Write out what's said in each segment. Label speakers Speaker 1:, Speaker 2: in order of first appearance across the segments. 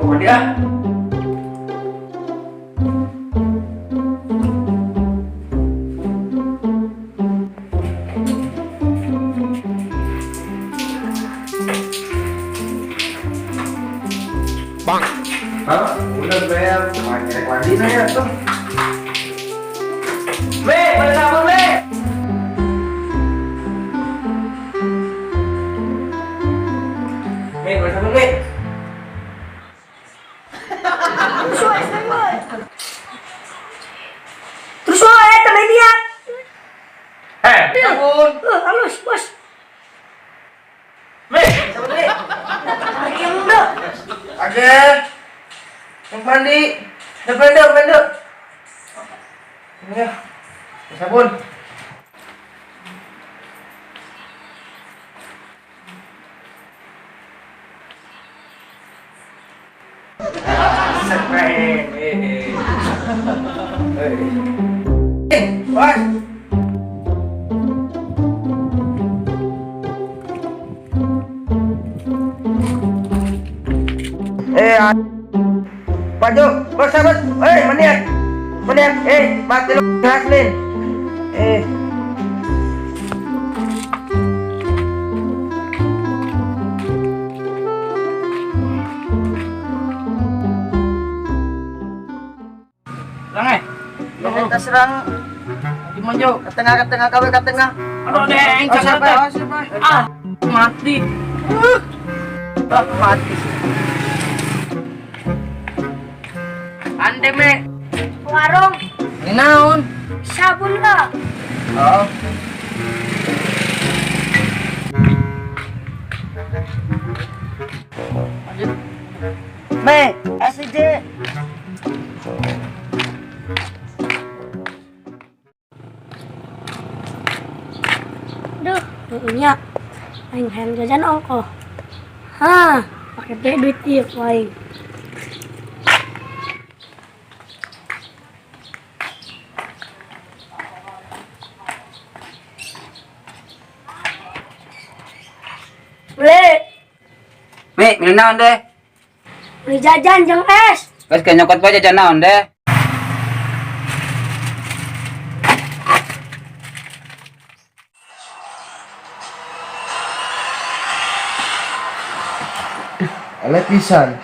Speaker 1: Aku mandi ah.
Speaker 2: Bang.
Speaker 1: Hah? Udah bel, mandi na ya tuh. Be, mana sabun be? Be, mana sabun be?
Speaker 3: Terus woy, tambah lihat.
Speaker 1: Sabun.
Speaker 3: Halus, bos.
Speaker 1: Be, sabun be.
Speaker 3: Yang udah.
Speaker 1: Ada. Yang mandi. Benda. Ini ya. Sabun. Bos. Paju, bos sahabat. Maniak. Mati lu haslin.
Speaker 4: Lang
Speaker 1: Kita serang
Speaker 4: Dimanjo.
Speaker 1: ke tengah kawe ke tengah.
Speaker 4: Aduh deng,
Speaker 1: siapa?
Speaker 4: Mati.
Speaker 1: Mati. Ande me.
Speaker 3: Warung,
Speaker 4: Ini naon?
Speaker 3: sabun lah.
Speaker 1: Oh. Me, SJ.
Speaker 3: Duh, punya. Aing hayang jajan ongkoh. Hah, pakai duit tiap aing. Beli,
Speaker 4: Minum naon deh?
Speaker 3: beli jajan jeung es.
Speaker 4: Guys, kayak nyokot aja jajan naon deh.
Speaker 1: Ale pisan.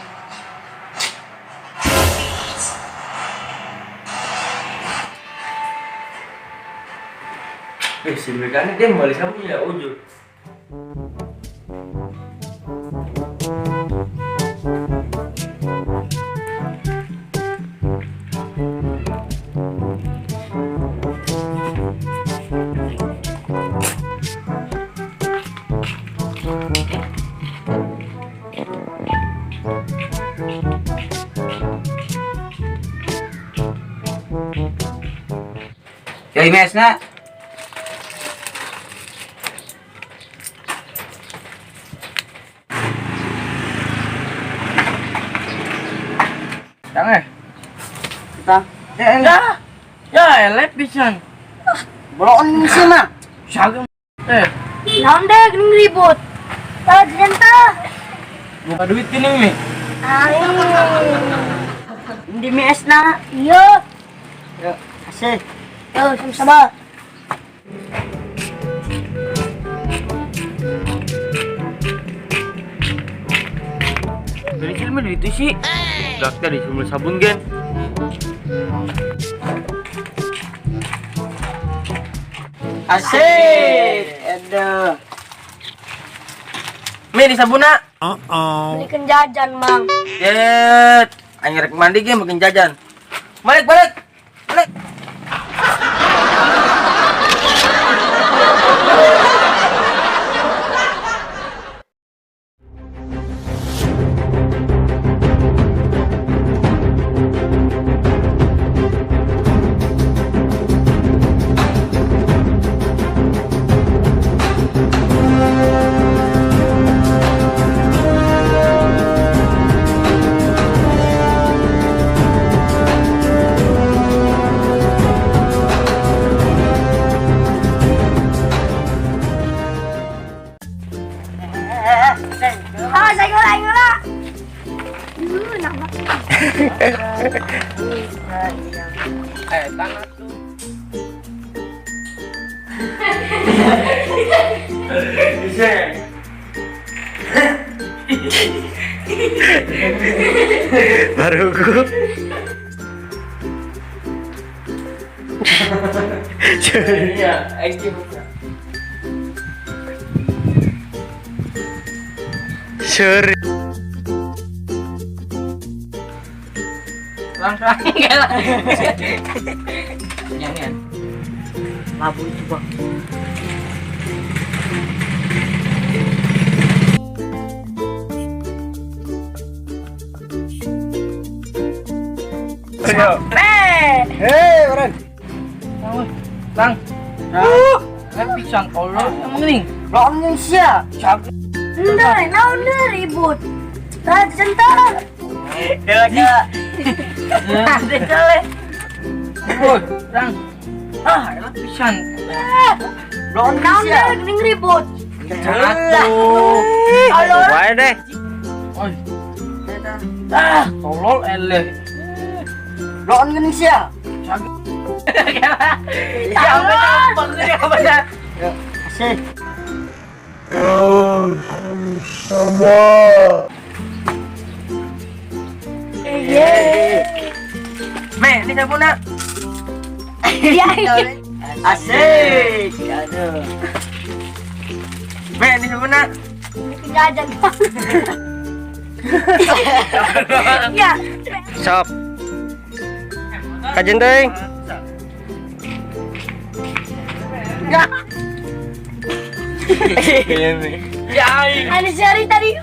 Speaker 1: Si Megane dia balik sabun ya ujur.
Speaker 4: Ya imesna.
Speaker 1: Jangan.
Speaker 4: Kita.
Speaker 1: Ya, elep pisan.
Speaker 4: Bolon sih mah.
Speaker 1: Sagem.
Speaker 3: Naon deh geuning ribut. Tah jajan tah.
Speaker 1: Buka duit gini mi.
Speaker 3: Aing.
Speaker 4: Di mesna.
Speaker 3: Iya.
Speaker 4: Ya, asih.
Speaker 3: Yo, sama-sama.
Speaker 1: Dari film itu sih. Dokter di sumber sabun gen.
Speaker 4: Asik. Aduh.
Speaker 1: Mi di sabuna.
Speaker 3: Belikan jajan, Mang.
Speaker 1: Jet. Aing rek mandi ge bikin jajan. Balik.
Speaker 3: Nama.
Speaker 1: Tanah tuh. Bisa.
Speaker 2: Baru gue.
Speaker 1: Iya, aja buka.
Speaker 2: Sure.
Speaker 1: Lang enggak lah. Jangan.
Speaker 4: Labu itu bang.
Speaker 2: Hei, orang.
Speaker 1: Lang. Kan pisang kolor yang mending.
Speaker 4: Belum yang sia.
Speaker 3: Nah, naon deh ribut. Tadi centang.
Speaker 4: Ada.
Speaker 3: Ada cale.
Speaker 1: Oh, Lang. Elah pisang.
Speaker 4: Belum
Speaker 3: Naon
Speaker 4: sia.
Speaker 3: deh geuning ribut.
Speaker 1: Satu.
Speaker 3: Alor.
Speaker 2: Wae deh.
Speaker 1: Oi. Tolol eleh.
Speaker 4: Belum yang sia.
Speaker 1: Sampai tampang dia apa ya?
Speaker 4: Yuk, asih.
Speaker 3: Iya.
Speaker 1: Me, ini sabun nak.
Speaker 3: Iya.
Speaker 4: Asik. Aduh.
Speaker 1: Me, ini sabun nak.
Speaker 3: Ini penjajan. Ya.
Speaker 2: Sop. Kajen teuing.
Speaker 1: Ya,
Speaker 3: Ada seri tadi.